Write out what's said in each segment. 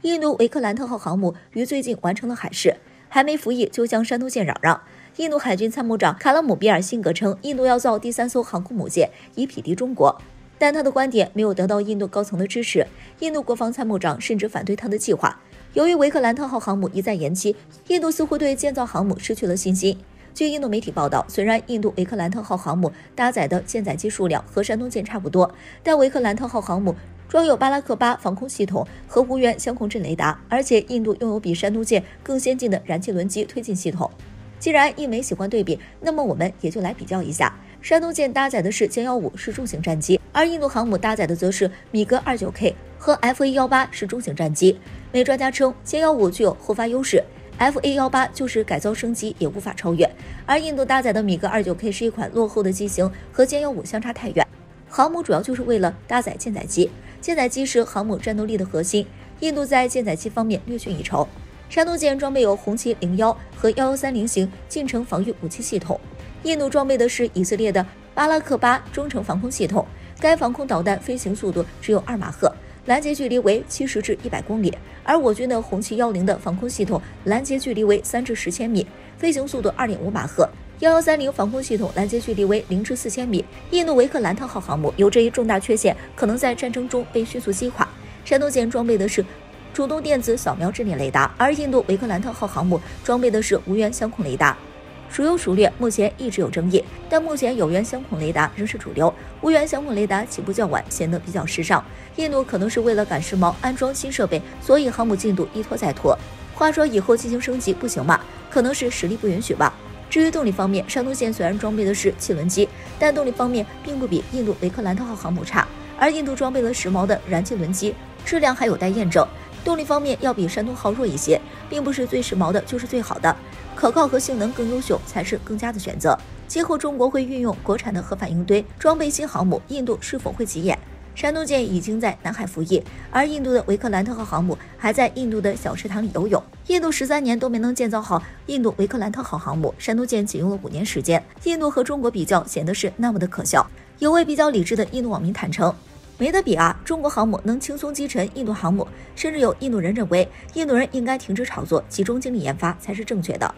印度维克兰特号航母于最近完成了海试，还没服役就向山东舰嚷嚷。印度海军参谋长卡拉姆比尔辛格称，印度要造第3艘航空母舰，以匹敌中国。但他的观点没有得到印度高层的支持，印度国防参谋长甚至反对他的计划。由于维克兰特号航母一再延期，印度似乎对建造航母失去了信心。据印度媒体报道，虽然印度维克兰特号航母搭载的舰载机数量和山东舰差不多，但维克兰特号航母装有巴拉克巴防空系统和无源相控阵雷达，而且印度拥有比山东舰更先进的燃气轮机推进系统。既然印美喜欢对比，那么我们也就来比较一下。山东舰搭载的是歼115，是重型战机，而印度航母搭载的则是米格29K 和 FA-18，是中型战机。美专家称，歼115具有后发优势，FA-18就是改造升级也无法超越，而印度搭载的米格29K 是一款落后的机型，和歼115相差太远。航母主要就是为了搭载舰载机，舰载机是航母战斗力的核心，印度在舰载机方面略逊一筹。山东舰装备有红旗01和1130型近程防御武器系统，印度装备的是以色列的巴拉克巴中程防空系统，该防空导弹飞行速度只有2马赫，拦截距离为70至100公里，而我军的红旗10的防空系统拦截距离为3至10千米，飞行速度2.5马赫。1130防空系统拦截距离为0至4千米。印度维克兰特号航母有这一重大缺陷，可能在战争中被迅速击垮。山东舰装备的是主动电子扫描阵列雷达，而印度维克兰特号航母装备的是无源相控雷达。孰优孰劣，目前一直有争议，但目前有源相控雷达仍是主流，无源相控雷达起步较晚，显得比较时尚。印度可能是为了赶时髦安装新设备，所以航母进度一拖再拖。话说以后进行升级不行吗？可能是实力不允许吧。至于动力方面，山东舰虽然装备的是气轮机，但动力方面并不比印度维克兰特号航母差，而印度装备了时髦的燃气轮机，质量还有待验证。动力方面要比山东号弱一些，并不是最时髦的就是最好的，可靠和性能更优秀才是更佳的选择。今后中国会运用国产的核反应堆装备新航母，印度是否会急眼？山东舰已经在南海服役，而印度的维克兰特号航母还在印度的小池塘里游泳。印度13年都没能建造好印度维克兰特号航母，山东舰仅用了5年时间。印度和中国比较显得是那么的可笑。有位比较理智的印度网民坦诚，没得比啊，中国航母能轻松击沉印度航母，甚至有印度人认为，印度人应该停止炒作，集中精力研发才是正确的。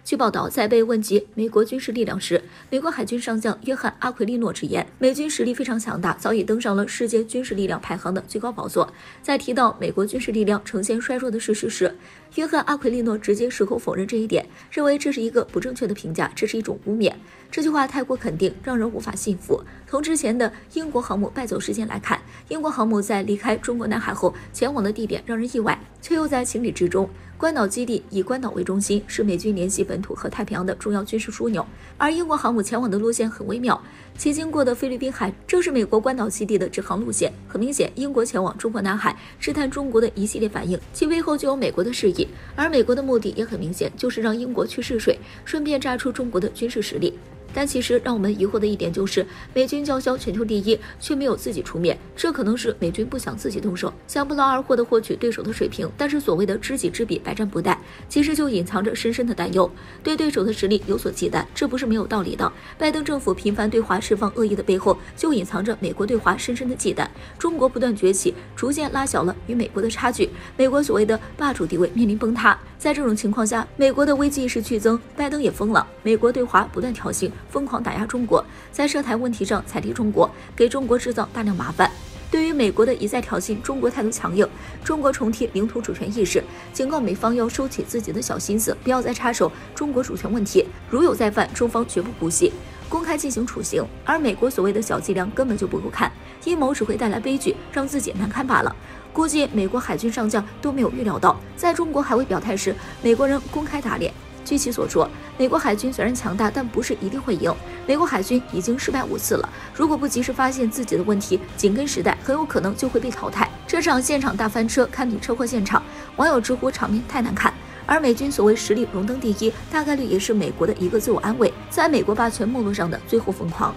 据报道，在被问及美国军事力量时，美国海军上将约翰·阿奎利诺直言，美军实力非常强大，早已登上了世界军事力量排行的最高宝座。在提到美国军事力量呈现衰弱的事实时，约翰·阿奎利诺直接矢口否认这一点，认为这是一个不正确的评价，这是一种污蔑。这句话太过肯定，让人无法信服。从之前的英国航母败走事件来看，英国航母在离开中国南海后前往的地点让人意外，却又在情理之中。关岛基地以关岛为中心，是美军联系本土和太平洋的重要军事枢纽，而英国航母前往的路线很微妙，其经过的菲律宾海正是美国关岛基地的直航路线。很明显，英国前往中国南海试探中国的一系列反应，其背后就有美国的示意，而美国的目的也很明显，就是让英国去试水，顺便炸出中国的军事实力。但其实让我们疑惑的一点就是，美军叫嚣全球第一，却没有自己出面，这可能是美军不想自己动手，想不劳而获地获取对手的水平。但是所谓的知己知彼，百战不殆，其实就隐藏着深深的担忧，对对手的实力有所忌惮，这不是没有道理的。拜登政府频繁对华释放恶意的背后，就隐藏着美国对华深深的忌惮。中国不断崛起，逐渐拉小了与美国的差距，美国所谓的霸主地位面临崩塌。在这种情况下，美国的危机意识剧增，拜登也疯了。美国对华不断挑衅，疯狂打压中国，在涉台问题上踩低中国，给中国制造大量麻烦。对于美国的一再挑衅，中国态度强硬，中国重提领土主权意识，警告美方要收起自己的小心思，不要再插手中国主权问题，如有再犯，中方绝不姑息，公开进行处刑。而美国所谓的小伎俩根本就不够看，阴谋只会带来悲剧，让自己难堪罢了。估计美国海军上将都没有预料到，在中国还未表态时，美国人公开打脸。据其所说，美国海军虽然强大，但不是一定会赢。美国海军已经失败5次了，如果不及时发现自己的问题，紧跟时代，很有可能就会被淘汰。这场现场大翻车堪比车祸现场，网友直呼场面太难看。而美军所谓实力荣登第一，大概率也是美国的一个自我安慰，在美国霸权没落上的最后疯狂。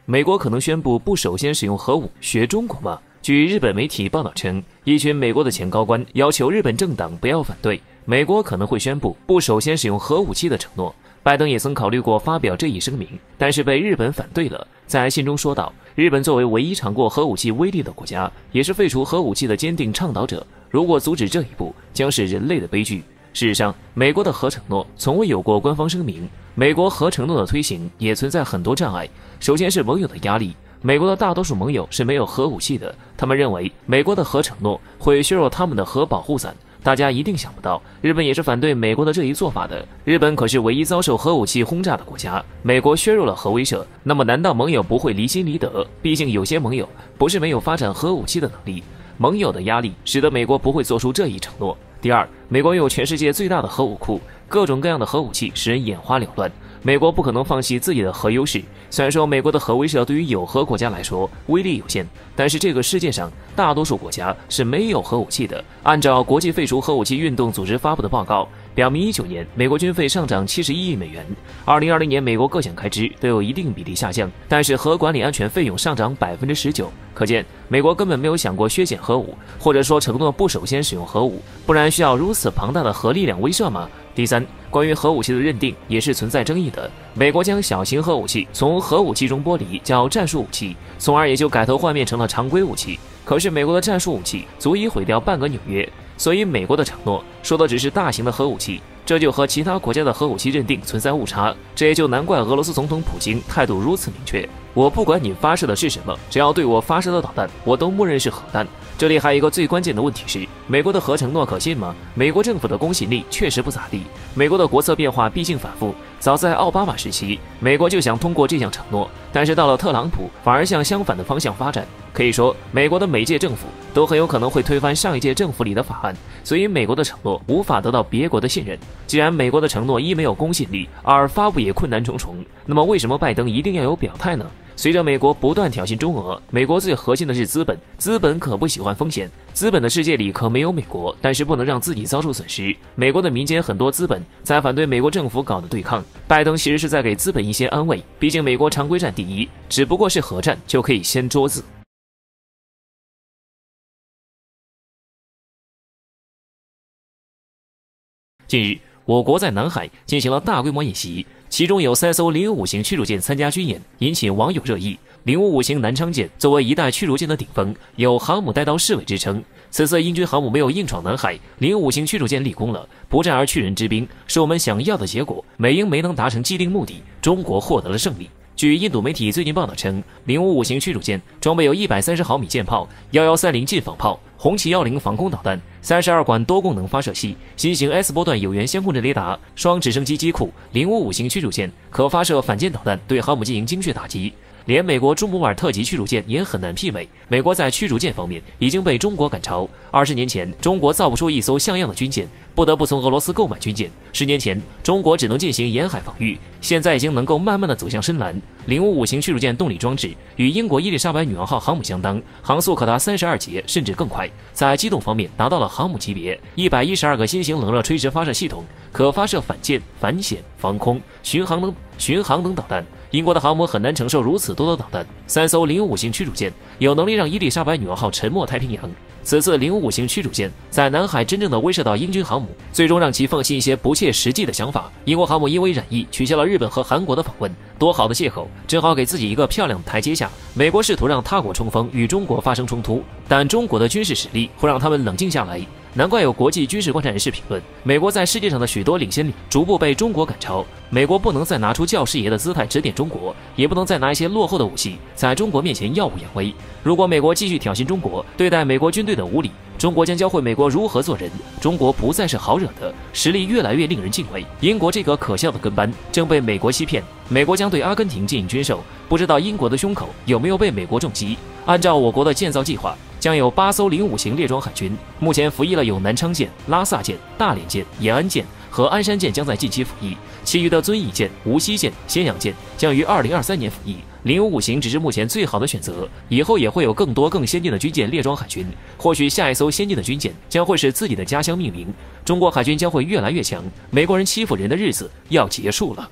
美国可能宣布不首先使用核武，学中国吗？据日本媒体报道称，一群美国的前高官要求日本政党不要反对，美国可能会宣布不首先使用核武器的承诺。拜登也曾考虑过发表这一声明，但是被日本反对了。在信中说道，日本作为唯一尝过核武器威力的国家，也是废除核武器的坚定倡导者，如果阻止这一步，将是人类的悲剧。事实上，美国的核承诺从未有过官方声明，美国核承诺的推行也存在很多障碍。首先是盟友的压力，美国的大多数盟友是没有核武器的，他们认为美国的核承诺会削弱他们的核保护伞。大家一定想不到，日本也是反对美国的这一做法的。日本可是唯一遭受核武器轰炸的国家，美国削弱了核威慑，那么难道盟友不会离心离德？毕竟有些盟友不是没有发展核武器的能力，盟友的压力使得美国不会做出这一承诺。第二，美国有全世界最大的核武库，各种各样的核武器使人眼花缭乱，美国不可能放弃自己的核优势。虽然说美国的核威慑对于有核国家来说威力有限，但是这个世界上大多数国家是没有核武器的。按照国际废除核武器运动组织发布的报告表明，19年美国军费上涨71亿美元，2020年美国各项开支都有一定比例下降，但是核管理安全费用上涨19%，可见美国根本没有想过削减核武，或者说承诺不首先使用核武，不然需要如此庞大的核力量威慑吗？第三，关于核武器的认定也是存在争议的。美国将小型核武器从核武器中剥离，叫战术武器，从而也就改头换面成了常规武器。可是美国的战术武器足以毁掉半个纽约，所以美国的承诺说的只是大型的核武器，这就和其他国家的核武器认定存在误差。这也就难怪俄罗斯总统普京态度如此明确，我不管你发射的是什么，只要对我发射的导弹，我都默认是核弹。这里还有一个最关键的问题是，美国的核承诺可信吗？美国政府的公信力确实不咋地。美国的国策变化毕竟反复，早在奥巴马时期，美国就想通过这项承诺，但是到了特朗普，反而向相反的方向发展。可以说，美国的每届政府都很有可能会推翻上一届政府里的法案，所以美国的承诺无法得到别国的信任。既然美国的承诺一没有公信力，二发布也困难重重，那么为什么拜登一定要有表态呢？随着美国不断挑衅中俄，美国最核心的是资本，资本可不喜欢风险，资本的世界里可没有美国，但是不能让自己遭受损失。美国的民间很多资本在反对美国政府搞的对抗，拜登其实是在给资本一些安慰，毕竟美国常规战第一，只不过是核战就可以掀桌子。近日，我国在南海进行了大规模演习，其中有3艘055型驱逐舰参加军演，引起网友热议。055型南昌舰作为一代驱逐舰的顶峰，有航母带刀侍卫之称。此次英军航母没有硬闯南海，055型驱逐舰立功了，不战而屈人之兵，是我们想要的结果。美英没能达成既定目的，中国获得了胜利。据印度媒体最近报道称，055型驱逐舰装备有130毫米舰炮、1130近防炮、红旗10防空导弹、32管多功能发射器、新型 S 波段有源相控阵雷达、双直升机机库。055型驱逐舰可发射反舰导弹，对航母进行精确打击。连美国朱姆尔特级驱逐舰也很难媲美。美国在驱逐舰方面已经被中国赶超。20年前，中国造不出一艘像样的军舰，不得不从俄罗斯购买军舰。10年前，中国只能进行沿海防御，现在已经能够慢慢的走向深蓝。055型驱逐舰动力装置与英国伊丽莎白女王号航母相当，航速可达32节，甚至更快。在机动方面达到了航母级别，112个新型冷热垂直发射系统，可发射反舰、反潜、防空、巡航等导弹。英国的航母很难承受如此多的导弹。3艘055型驱逐舰有能力让伊丽莎白女王号沉没太平洋。此次055型驱逐舰在南海真正的威慑到英军航母，最终让其放弃一些不切实际的想法。英国航母因为染疫取消了日本和韩国的访问，多好的借口，正好给自己一个漂亮的台阶下。美国试图让他国冲锋，与中国发生冲突，但中国的军事实力会让他们冷静下来。难怪有国际军事观察人士评论，美国在世界上的许多领先力逐步被中国赶超。美国不能再拿出教师爷的姿态指点中国，也不能再拿一些落后的武器在中国面前耀武扬威。如果美国继续挑衅中国，对待美国军队的无礼，中国将教会美国如何做人。中国不再是好惹的，实力越来越令人敬畏。英国这个可笑的跟班正被美国欺骗，美国将对阿根廷进行军售，不知道英国的胸口有没有被美国重击。按照我国的建造计划，将有8艘055型列装海军，目前服役了有南昌舰、拉萨舰、大连舰、延安舰和鞍山舰将在近期服役，其余的遵义舰、无锡舰、咸阳舰将于2023年服役。055型只是目前最好的选择，以后也会有更多更先进的军舰列装海军，或许下一艘先进的军舰将会是自己的家乡命名。中国海军将会越来越强，美国人欺负人的日子要结束了。